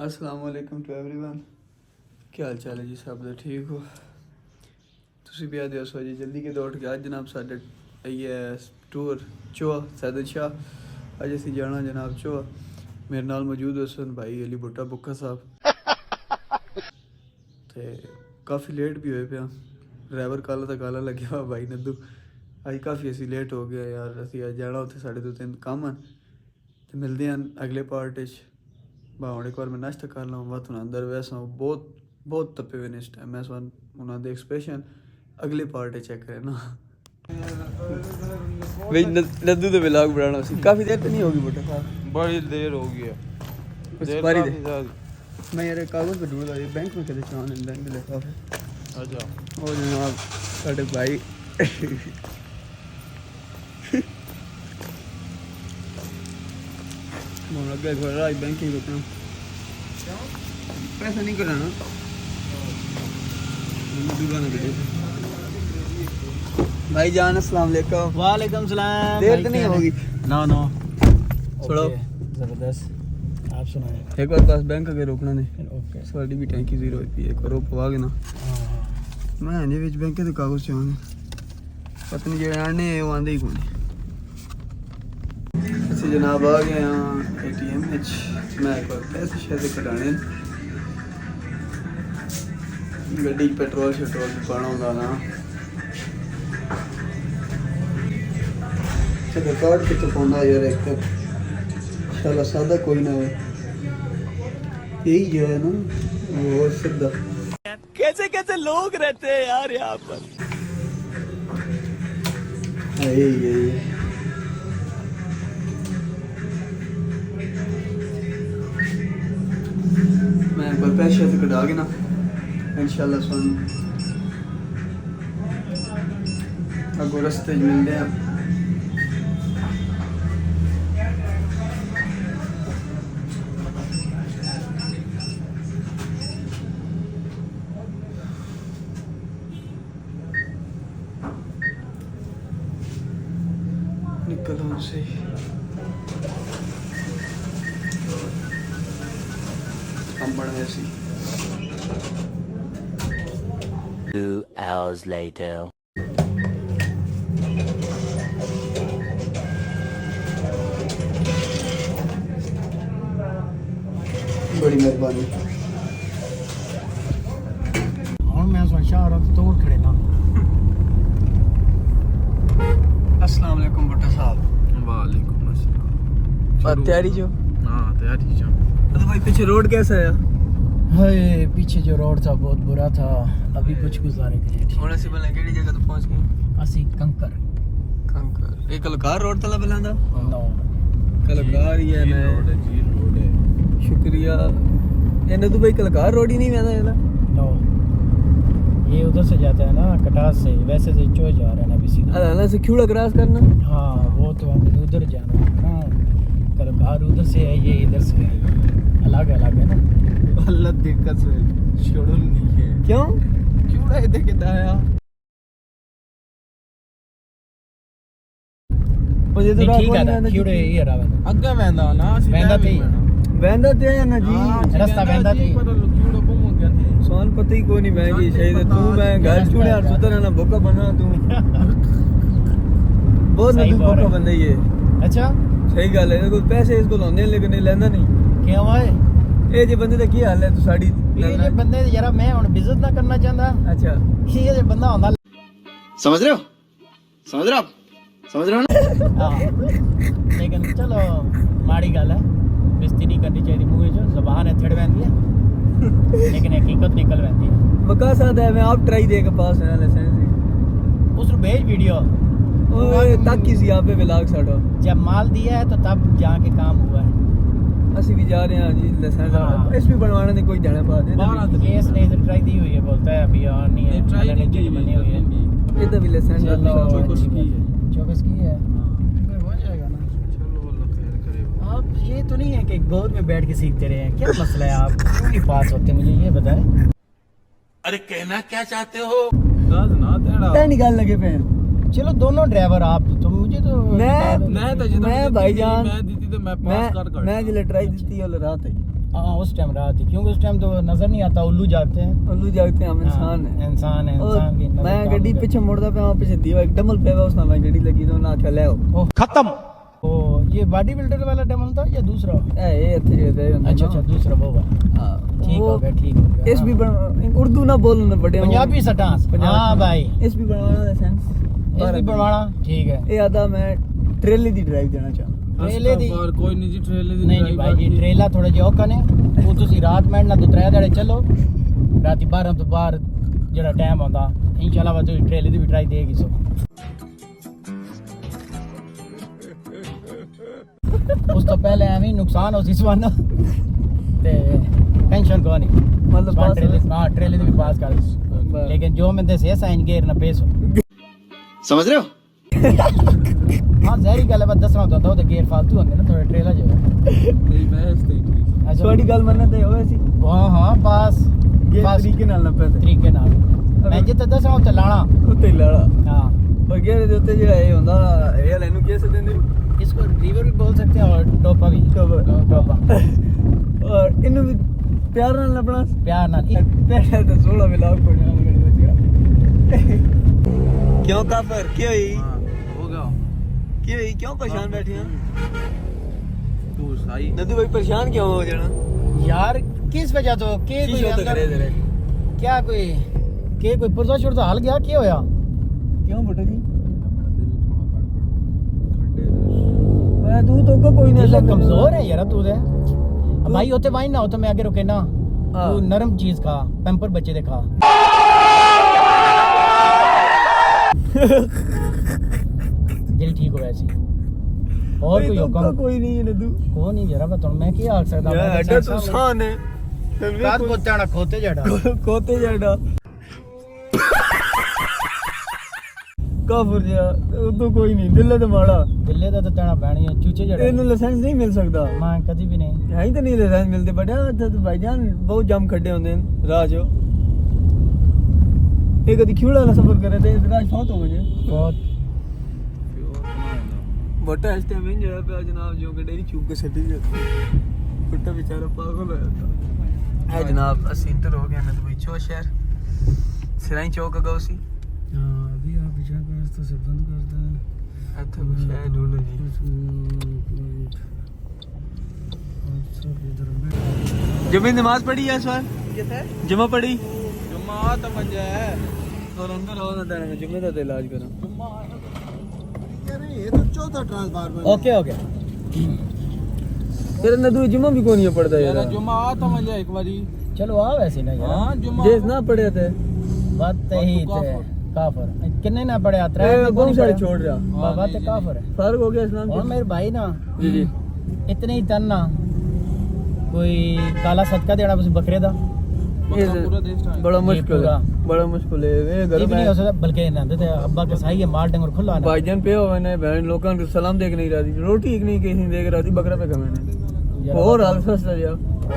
अस्सलामुअलैकुम to everyone. क्या हाल चाल है जी? सब तो ठीक हो? तुसी भी आदे हो जी जल्दी के दौड़ के। आज जनाब साढ़े ये टूर चोआ सैदत शाह। अज असी जाना जनाब चोआ। मेरे नाल मौजूद हसन भाई अली भुट्टा बुक्का साहब। ते काफ़ी लेट भी होए पे। ड्राइवर काला तो काला लगे हुआ भाई नद्दू। अज काफ़ी असी लेट हो गया यार। असी अज जाना उत्थे साढ़े 2-3 काम हैं। तो मिलते हैं अगले पार्ट च। भावड़े एक बार मैं नाश्ता कर लूँ वह तुम अंदर वैसा बहुत बहुत तपे हुए ने इस टाइम। मैं सुन उन्होंने एक्सप्रेशन अगले पार्ट चेक करें ना। भाई नद्दू तो व्लॉग बनाना सी काफ़ी देर तो नहीं होगी बेटा साहब? बड़ी देर हो गई है। मैं यार कागज़ पर ढूंढ रहा बैंक में कदे चान बैंक लिखा है। अच्छा और जनाब साढ़े भाई आज बैंकिंग करते हैं। पैसा नहीं कराना भाई जान। अस्सलाम वालेकुम। वालेकुम सलाम। देर तो नहीं होगी? नो छोड़ो जबरदस्त। आप सुनाए। एक बार बस बैंक के रोकना नहीं। ओके साड़ी भी टैंकी जीरो होती है। एक बार पवा के ना मैं जी विच बैंक के कागज चाहने पता नहीं जेड़े आने वो आंदे ही कोई। अच्छा जनाब आ गए यहाँ ATM मैं एक बार पैसे शैसे कटाने गड्डी पेट्रोल शट्रोल भी पाना होगा ना। चलो कार्ड कितने पाना यार एक तक शाला सादा कोई ना हो। यही जो है ना वो सीधा कैसे कैसे लोग रहते हैं यार यहाँ पर। यही मैं एक बार पैसे से कटा के ना इंशाल्लाह सुन अगो रस्ते मिलते हैं। निकल उनसे हम बढ़ने सी। 2 hours later. बड़ी मेहरबानी। और मैं सोचा रहा था तोड़ खड़े ना। अस्सलाम वालेकुम भुट्टा साहब। वालेकुम अस्सलाम। तैयारी जो? हाँ तैयारी जो। तो भाई पीछे रोड कैसा है? हाय पीछे जो रोड था बहुत बुरा था। अभी कुछ गुजारे के लिए ਹੁਣ ਅਸੀਂ ਬਲਾਂ ਕਿਹੜੀ ਜਗ੍ਹਾ ਤੇ ਪਹੁੰਚ ਗਏ? ਅਸੀਂ कंकर ਇਹ ਕਲਕਾਰ ਰੋਡ ਤਲਾ ਬਲਾਂਦਾ? नो ਕਲਕਾਰ ਹੀ ਹੈ झील रोड मैं है, झील रोड है। शुक्रिया। ਇਹਨੇ तो भाई कलकार रोड ही नहीं मैंने है नो ये उधर से जाता है ना कटास से। वैसे से चो जा रहा है ना भी सीधा। अलाना से क्यूड़ा क्रॉस करना। हाँ वो तो हमें उधर जाना है ना। कलकार उधर से है ये इधर से है। अलग अलग है ना। अल्लाह दिक्कत से छोड़ो नहीं है। क्यों? क्यों रहे थे के दाया? मुझे तो ठीक है ना क्यों रे ये रहा है। अग्गा वेंदा ना वेंदा थे। वैंदा ते है ना जी। रास्ता वेंदा थी। पर क्यों घूम गया थे। सोन पता ही को नहीं मैं जी शायद तू मैं घर छुड़े और सुधर ना भूखा बना तू बहुत सही नदू बात भूखा है। बंदा ये। अच्छा सही गल है। कोई पैसे इसको लाने लेकिन नहीं लेंदा नहीं। क्या हुआ है ਇਹ ਜੇ ਬੰਦੇ ਦਾ ਕੀ ਹਾਲ ਹੈ? ਤੂੰ ਸਾਡੀ ये जो बंदे यार मैं हुन बिजनेस ना करना चाहता। अच्छा ये जो बंदा होंदा समझ रहे हो? समझ रहे हो आप? समझ रहे हो ना? हाँ लेकिन चलो माड़ी गल है। बेइज्जती नहीं करनी चाहिए मुंह जो ज़बान है थड़ वैंदी है लेकिन हकीकत निकल वैंदी है। बका साथ है मैं आप ट्राई दे के पास है ना लाइसेंस उस भेज वीडियो ओए तक किसी आप पे व्लॉग साडो जब माल दिया है तो तब जाके काम हुआ है। ਅਸੀਂ ਵੀ ਜਾ ਰਹੇ ਹਾਂ ਜੀ ਲਾਇਸੈंस हाँ। ਇਸ ਵੀ बनवाने ਦੀ कोई जाना बात है। ये इसने इधर ट्राई दी हुई है बोलता है अभी और नहीं है। ट्राई अल्लाह ने नहीं चीज़ बनी हुई है। ਇਹ ਤਾਂ ਵੀ ਲਾਇਸੈंस चलो चौकस की है। चौकस की है हो जाएगा ना। चलो अल्लाह खैर करे। आप ये तो नहीं है कि गोद में बैठ के सीखते रहे हैं। क्या मसला है आप क्यों नहीं पास होते मुझे ये बताएं। अरे कहना क्या चाहते हो? दाद ना तेरा। ਤਾਂ ਨਹੀਂ ਗੱਲ ਲੱਗੇ ਪਏ। चलो दोनों ड्राइवर आप तो मुझे तो मैं मैं तो जितना मैं भाईजान मैं दी थी तो मैं पास कर मैं जिले ट्राई दी थी और रात है हाँ उस टाइम रात थी, क्योंकि उस टाइम तो नजर नहीं आता, उल्लू जागते हैं। उल्लू जागते हैं, हम इंसान हैं। इंसान है, इंसान की नजर मैं काम गड्डी नहीं पीछे मुड़दा पे वहां पीछे दीवा एक डबल पे उसने मैं गड्डी लगी तो ना क्या ले आओ खत्म। ओ ये बॉडी बिल्डर वाला डमल था या दूसरा? ए अच्छे जगह है। अच्छा अच्छा, दूसरा वो वाला। हां ठीक हो गया, ठीक हो गया। इस भी उर्दू ना बोलना बड़े पंजाबी सटास। हाँ भाई, इस भी बनवाना दा सेंस इस भी बनवाना ठीक है। ਇਹ ਆਦਾ ਮੈਂ ਟ੍ਰੇਲੇ ਦੀ ਡਰਾਈਵ ਦੇਣਾ ਚਾਹਾਂ। ट्रेले दी पर कोई नहीं जी ट्रेले दी नहीं जी भाई जी, ट्रेला थोड़ा जिहा औखा ने वो तुसी रात मैंड ना 2-3 ਦਿਹਾੜੇ ਚੱਲੋ, ਰਾਤੀ 12 ਤੋਂ ਬਾਅਦ ਜਿਹੜਾ ਟਾਈਮ ਆਉਂਦਾ इंशाल्लाह ਤੁਸੀਂ ट्रेले ਦੀ ਵੀ ਟਰਾਈ ਦੇਗੀ। ਸੋ ਉਸ ਤੋਂ ਪਹਿਲੇ ਐਵੇਂ ਨੁਕਸਾਨ ਹੋ ਸੀ ਸਵਾਨਾ ਤੇ ਟੈਨਸ਼ਨ ਕੋ ਨਹੀਂ, मतलब ट्रेले ਦੀ ਵੀ ਪਾਸ ਕਰ बस। लेकिन जो मैं दे साइन गेर ना पेसो समझ रहे हो? हाँ जहरी गल है, बस दसना होता तो गेर फालतू होंगे ना थोड़े ट्रेला जो तेरी बहस तेरी ठीक ਤੁਹਾਡੀ ਗੱਲ ਮੰਨਣਾ ਤੇ ਹੋਇਆ ਸੀ हाँ हाँ बस ਇਹ बस ਤਰੀਕੇ ਨਾਲ ਨਾ ਪੈਸੇ ਤਰੀਕੇ ਨਾਲ ਮੈਂ ਜਿੱਥੇ ਦੱਸਾਂ ਉੱਥੇ ਲਾਣਾ। ਉੱਤੇ ਲਾੜਾ हाँ और गेरे ਦੇ ਉੱਤੇ ਜਿਹੜਾ ਇਹ ਹੁੰਦਾ ਇਹ ਵਾਲੇ ਨੂੰ ਕਿਸ ਦਿੰਦੇ इसको ड्रीवर भी बोल सकते हैं और टोपा भी। टोपा और ਇਹਨੂੰ ਵੀ ਪਿਆਰ ਨਾਲ ਲੱਭਣਾ प्यार नाल ਪੈਸੇ ਤੇ 16 ਮਿਲਾ ਕੋ ਨਾਲ क्यों काफर क्यों ही हां हो गया क्यों ही क्यों परेशान बैठे हैं तू सही नदू भाई परेशान क्यों हो जाना यार किस वजह तो के कोई शीशो तो अंदर करे जरा क्या कोई के कोई पुरजा शुरजा हाल गया क्या होया? क्यों बेटा जी खड्डे मैं तू तो को कोई नहीं दिल कमजोर है यार तू दे भाई होते वाइन ना हो तो मैं आगे रुके ना। हाँ। तू नरम चीज खा, पैम्पर बच्चे दे खा। दिल ठीक हो ऐसी और कोई हुक्म कोई नहीं है नदू को नहीं जरा बता मैं क्या आख सकदा यार एडा तू शान है काद को तेरा खोते जड़ा कोते जाड़ा काफर जा तो कोई नहीं दिल तो माड़ा दिल्ले दा तो तेरा बैणी है चूचे जड़ा ਇਹਨੂੰ ਲਾਇਸੈਂਸ ਨਹੀਂ ਮਿਲ ਸਕਦਾ मैं कभी भी नहीं। ਹੈ ਹੀ ਤਾਂ ਨਹੀਂ ਲਾਇਸੈਂਸ ਮਿਲਦੇ ਬਟਾ ਇੱਥੇ ਤਾਂ ਭਾਈਜਾਨ ਬਹੁਤ ਜਮ ਖੱਡੇ ਹੁੰਦੇ ਨੇ ਰਾਹ 'ਚ ਇਹ ਕਦੀ ਖਿਉੜਾ ਨਾਲ ਸਫ਼ਰ ਕਰੇ ਤੇ ਰਾਹ ਫੌਤ ਹੋ ਗਏ बहुत ਬਟਾ ਇਸ ਟਾਈਮ ਇੰਜ ਹੋਇਆ ਪਿਆ ਜਨਾਬ ਜੋ ਗੱਡੇ ਦੀ ਚੂਕ ਕੇ ਸੱਟੀ ਜਾਂਦੀ ਕੁੱਤਾ ਵਿਚਾਰਾ ਪਾਗਲ ਹੋਇਆ ਤਾਂ ਹੈ ਜਨਾਬ ਅਸੀਂ ਇੰਟਰ ਹੋ ਗਏ ਨਾ ਦੁਬਈ ਚੋ ਸ਼ਹਿਰ ਸਿਰਾਈ ਚੌਕ ਅਗਾ ਸੀ अभी आप विचार कर तो से बंद कर दे ਇੱਥੇ ਕੁਛ ਹੈ ਢੂੰਡੋ जी जब नमाज पढ़ी है इस बार जमा पढ़ी जमात मंजा है और अंदर हो ना देना जुम्मे का इलाज करो ये तो चौथा ट्रांसफार्मर ओके ओके तेरे नदू जुम्मा भी कौन नहीं पढ़ता यार यार जमात मंजा एक बारी चलो आ वैसे ना यार। हां जुमा जे ना पढ़े थे बात तो ही थे काफर कितने ना पड़े आत्रा बहुत सारे छोड़ रहा बाबा ते काफर है। फर्क हो गया इस्लाम और मेरे भाई ना जी जी इतने ही तन ना कोई काला सदका देना बस बकरे दा पूरा देश था बड़ा जी, मुश्किल पूरा। है बड़ा मुश्किल है ये घर ये भी नहीं हो में सकता बल्कि ना देते अब्बा के सही है माल डंगर खुला ना भाईजान पे हो मैंने बहन लोगों को सलाम देख नहीं रही रोटी एक नहीं कहीं देख रही थी बकरा पे कमे ने और हाल सस्ता जा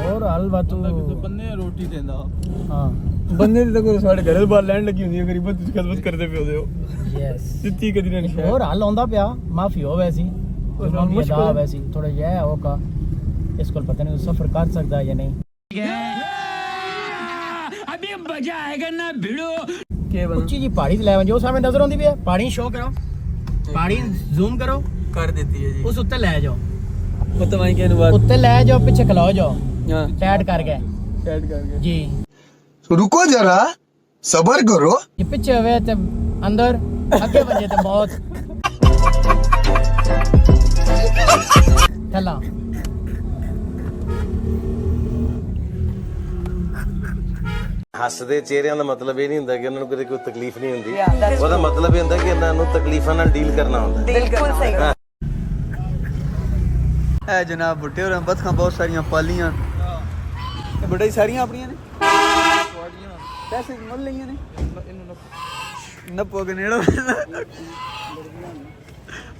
और हलवा तू तो बन्ने रोटी देंदा हां बंदे ते कोई साडे घर बाहर लैंड लगी हुंदी है गरीब तुस खदमत करदे पे हो यस जितनी कदी नहीं है और हल आंदा पिया माफी हो वैसी मुश्किल मुश्किल है। वैसी थोड़ा ये है ओका इसको पता नहीं सफर कर सकता है या नहीं। अभी मजा आएगा ना भिड़ो। के बना ਉੱਚੀ ਜੀ ਪਹਾੜੀ ਲੈ ਜੋ ਸਾਹਮਣੇ ਨਜ਼ਰ ਆਉਂਦੀ ਵੀ ਹੈ ਪਹਾੜੀ ਸ਼ੋ ਕਰੋ ਪਹਾੜੀ ਜ਼ੂਮ ਕਰੋ कर देती है जी ਉਸ ਉੱਤੇ ਲੈ ਜਾਓ वो तो वहीं के अनुवाद ਉੱਤੇ ਲੈ ਜਾਓ ਪਿੱਛੇ ਖਲਾਓ ਜਾਓ हां ਟੈਟ ਕਰਕੇ ऐड करके ਜੀ रुको जरा सबर करो ये ਪਿੱਛੇ ਹੋਵੇ ਤੇ ਅੰਦਰ ਅੱਗੇ ਵੱਜੇ ਤੇ ਬਹੁਤ ਥੱਲਾ ਹੱਸਦੇ ਚਿਹਰਿਆਂ ਦਾ ਮਤਲਬ ਇਹ ਨਹੀਂ ਹੁੰਦਾ ਕਿ ਉਹਨਾਂ ਨੂੰ ਕਦੇ ਕੋਈ ਤਕਲੀਫ ਨਹੀਂ ਹੁੰਦੀ ਉਹਦਾ ਮਤਲਬ ਇਹ ਹੁੰਦਾ ਕਿ ਇਹਨਾਂ ਨੂੰ ਤਕਲੀਫਾਂ ਨਾਲ ਡੀਲ ਕਰਨਾ ਹੁੰਦਾ बिल्कुल सही है जनाब भुट्टे और बतखां बहुत सारियां पालियां ये बड़ी सारियां अपनियां ने पैसे मुल लईयां ने नपो के नेड़ो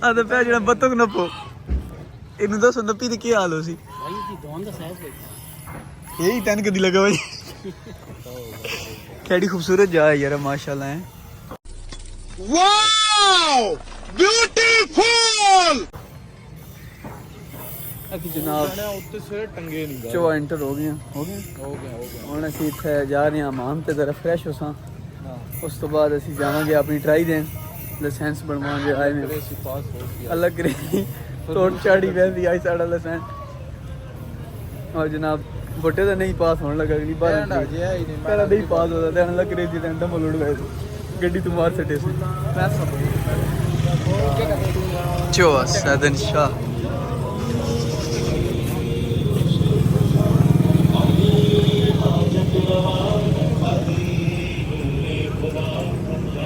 आ ते पै जेड़ा बतख नपो इनु दसो नपी ते की हाल हो सी ਭਾਈ ਦੀ ਦੋਨ ਦਾ ਸਾਈਜ਼ यही टन कदी लगा भाई केडी खूबसूरत जगह है यार माशाल्लाह है वाओ ब्यूटीफुल अभी जनाब ਉੱਤੇ ਸਿਰੇ ਟੰਗੇ ਨਹੀਂ चो एंटर हो गए ਹੋ ਗਿਆ ਹੁਣ ਅਸੀਂ ਇੱਥੇ ਜਾ ਰਹੇ ਹਾਂ ਮਾਮ ਤੇ ਜ਼ਰਾ ਫਰੈਸ਼ ਹੋਸਾਂ ਉਸ ਤੋਂ ਬਾਅਦ ਅਸੀਂ ਜਾਵਾਂਗੇ ਆਪਣੀ ਟਰਾਈ ਦੇਣ ਲਾਇਸੈਂਸ ਬਣਵਾਵਾਂਗੇ ਆਏ ਨੇ ਅਸੀਂ ਪਾਸ ਹੋ ਗਿਆ अलग रही ਤੋੜ ਚਾੜੀ ਵੈਸੀ ਆਈ ਸਾਡਾ ਲਾਇਸੈਂਸ और जनाब बटे तो नहीं पास होने लगा अगली बार ਜਿਆ ਹੀ ਨਹੀਂ पहला नहीं पास होता था लग रही थी डम लोड गए गड्डी तो मार सटे से चो सदन Shah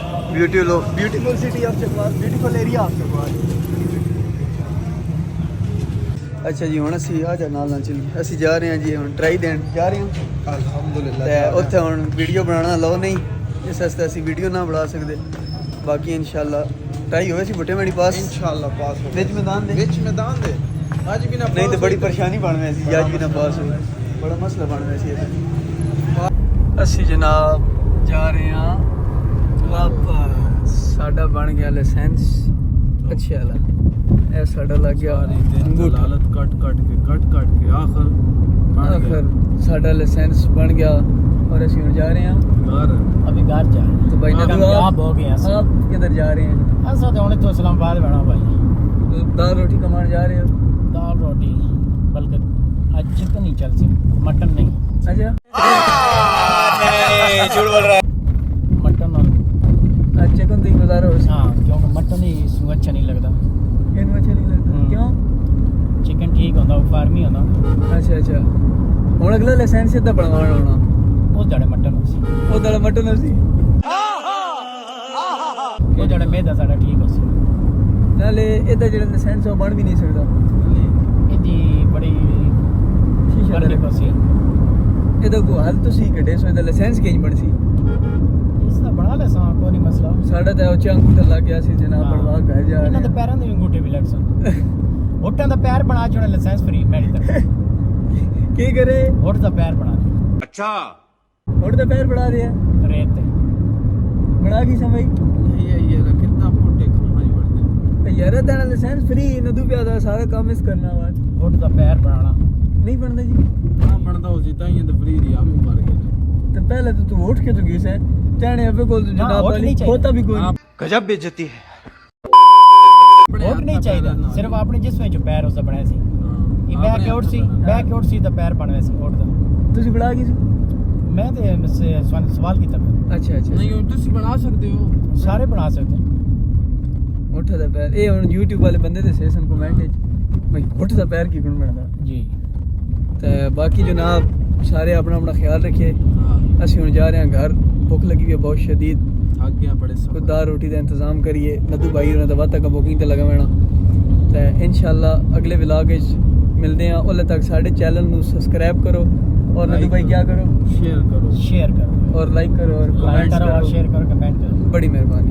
beautiful city of Chakwal beautiful area of Chakwal अच्छा जी ਹੁਣ ਅਸੀਂ ਆ ਜਾ ਨਾਲ ਚੱਲੀ ਅਸੀਂ ਜਾ ਰਹੇ ਹਾਂ ਜੀ ਹੁਣ ਟਰਾਈ ਦੇਣ ਜਾ ਰਹੇ ਹਾਂ ਅਲਹਮਦੁਲਿਲਾ ਤੇ ਉੱਥੇ ਹੁਣ ਵੀਡੀਓ ਬਣਾਉਣਾ ਲਓ ਨਹੀਂ ਇਸ ਵਾਸਤੇ ਅਸੀਂ ਵੀਡੀਓ ਨਾ ਬਣਾ ਸਕਦੇ ਬਾਕੀ ਇਨਸ਼ਾਅੱਲਾ ਟਰਾਈ ਹੋਵੇ ਸੀ ਬੁੱਟੇ ਮੇਰੀ ਪਾਸ ਇਨਸ਼ਾਅੱਲਾ ਪਾਸ ਹੋ ਵਿੱਚ ਮੈਦਾਨ ਦੇ ਵਿੱਚ ਮੈਦਾਨ ਦੇ ਅੱਜ ਵੀ ਨਾ ਨਹੀਂ ਤੇ ਬੜੀ ਪਰੇਸ਼ਾਨੀ ਬਣ ਗਈ ਸੀ ਅੱਜ ਵੀ ਨਾ ਪਾਸ ਹੋਈ ਬੜਾ ਮਸਲਾ ਬਣ ਗਿਆ ਸੀ ਅਸੀਂ ਜਨਾਬ ਜਾ ਰਹੇ ਹਾਂ ਵਾਪਸ ਸਾਡਾ ਬਣ ਗਿਆ ਲਾਇਸੈਂਸ ਅੱਛਾ ਵਾਲਾ ਇਹ ਸਾਡਾ ਲੱਗ ਗਿਆ ਅੰਗੂਠਾ ਹਾਲਤ ਕੱਟ ਕੇ ਆਖਰ ਬਣ ਗਿਆ ਆਖਰ ਸਾਡਾ ਲਾਇਸੈਂਸ ਬਣ ਗਿਆ और ਅਸੀਂ ਹੁਣ ਜਾ ਰਹੇ ਹਾਂ ਘਰ अभी घर जा रहे तो भाई हैं नदू कामयाब हो गए हैं आप किधर जा रहे हैं ऐसा तो होने तो इस्लामाबाद बना भाई तो दाल रोटी कमाने जा रहे हो दाल रोटी बल्कि आज चिकन नहीं चल सी मटन नहीं अच्छा मटन और आज चिकन दी गुजारो हाँ क्योंकि मटन ही इसमें अच्छा नहीं लगता इन अच्छा नहीं लगता क्यों चिकन ठीक होता फार्मी होता अच्छा ਹੁਣ ਅਗਲਾ ਲਾਇਸੈਂਸ ਸਿੱਧਾ ਬਣਵਾਉਣਾ ਹੋਣਾ वो जड़े मटन हो सी ਉਹ ਦਲ ਮਟਨ ਸੀ वो जड़े मेदा साड़ा ठीक हो सी ਨਾਲੇ ਇਹਦਾ ਜਿਹੜਾ ਲਾਇਸੈਂਸ ਉਹ ਬਣ ਵੀ ਨਹੀਂ ਸਕਦਾ इदी बड़ी ਸ਼ੀਸ਼ਾ बड़ी ਦਾ हो सी ਇਹਦਾ ਕੋ ਹਾਲ ਤੁਸੀਂ ਕੱਢੇ ਸੋ ਇਹਦਾ ਲਾਇਸੈਂਸ ਕਿੰਜ ਬਣ ਸੀ इसका बना ले सा कोई नहीं मसला ਸਾਡਾ ਤਾਂ ਉੱਚਾ ਅੰਗੂਠਾ ਲੱਗ ਗਿਆ ਸੀ ਜਨਾਬ ਹਾਂ। ਬਣਵਾ ਕੇ ਜਾ ਇਹਨਾਂ ਦੇ ਰਹੇ ਪੈਰਾਂ ਦੇ ਵੀ ਅੰਗੂਠੇ ਵੀ ਲੱਗ ਸਨ ਹੋਟਾਂ ਦਾ ਪੈਰ ਬਣਾ ਚੁਣਾ ਲਾਇਸੈਂਸ ਫਰੀ ਮੈਡੀਕਲ ਕੀ ਕਰੇ ਹੋਟ ਦਾ ਪੈਰ ਬਣਾ ਦੇ ਹੁਣ ਤਾਂ ਪੈਰ ਬਣਾ ਦਿਆ ਰੇਤ ਤੇ ਬਣਾ ਕੀ ਸਮਝ ਇਹ ਕਿੰਨਾ ਫੋਟੇ ਕਮਾਈ ਵੜਦੇ ਯਾਰ ਤਾਂ ਲਾਇਸੈਂਸ ਫ੍ਰੀ ਨਦੂ ਪਿਆ ਦਾ ਸਾਰਾ ਕੰਮ ਇਸ ਕਰਨਾ ਵਾ ਹੋਟ ਦਾ ਪੈਰ ਬਣਾਉਣਾ ਨਹੀਂ ਬਣਦਾ ਜੀ ਨਾ ਬਣਦਾ ਹੋ ਜੀ ਤਾਂ ਇਹ ਤਾਂ ਫਰੀ ਦੀ ਆਮ ਮਰ ਗਏ ਨੇ ਤੇ ਪਹਿਲੇ ਤਾਂ ਤੂੰ ਉੱਠ ਕੇ ਤੂੰ ਗਈ ਸੈਂ ਤੈਨੇ ਅਬੇ ਕੋਲ ਨਾ, ਜਨਾਬ ਉੱਠ ਵਾਲੀ ਨਹੀਂ ਚਾਹੀਦਾ। ਖੋਤਾ ਵੀ ਕੋਈ ਨਹੀਂ गजब बेइज्जती है ਹੋਟ ਨਹੀਂ ਚਾਹੀਦਾ ਸਿਰਫ ਆਪਣੇ ਜਿਸਮ ਵਿੱਚ ਪੈਰ ਉਸ ਦਾ ਬਣਿਆ ਸੀ ਇਹ ਬੈਕ ਆਊਟ ਸੀ ਬੈਕ ਆਊਟ ਸੀ ਦਾ ਪੈਰ ਬਣਿਆ ਸੀ ਹੋਟ ਦਾ ਤੁਸੀਂ ਬਣਾ ਗਈ ਸੀ ਮੈਂ ਤੇ ਮੁਝਸੇ ਸਵਾਲ ਕੀਤਾ ਅੱਛਾ ਨਹੀਂ ਉਹ ਤੁਸੀਂ ਬਣਾ ਸਕਦੇ ਹੋ ਸਾਰੇ ਬਣਾ ਸਕਦੇ ਹੋ। ਉੱਠ ਦਾ ਪੈਰ ਇਹ ਹੁਣ YouTube ਵਾਲੇ ਬੰਦੇ ਦੇ ਸੈਸ਼ਨ ਕਮੈਂਟ ਵਿੱਚ ਬਈ ਉੱਠ ਦਾ ਪੈਰ ਕੀ ਗੁਣ ਬਣਦਾ ਜੀ ਤੇ ਬਾਕੀ ਜਨਾਬ ਸਾਰੇ ਆਪਣਾ ਆਪਣਾ ਖਿਆਲ ਰੱਖਿਏ ਹਾਂ ਅਸੀਂ ਹੁਣ ਜਾ ਰਹੇ ਹਾਂ ਘਰ ਭੁੱਖ ਲੱਗੀ ਹੋਈ ਹੈ ਬਹੁਤ ਸ਼ਦੀਦ ਥੱਕ ਗਿਆ ਬੜੇ ਕੋਈ ਸਫਰ दाल रोटी का इंतजाम करिए नदू भाई होना दवा तक बुकिंग ते लगा मैना ते इंशाल्लाह अगले व्लॉग मिलते हैं उल्ले तक साढ़े चैनल ਨੂੰ सब्सक्राइब करो और नदू भाई क्या करो ਸ਼ੇਅਰ ਕਰੋ शेयर करो और लाइक करो और लाइक कमेंट्स करो और करो शेयर करो कमेंट करो बड़ी मेहरबानी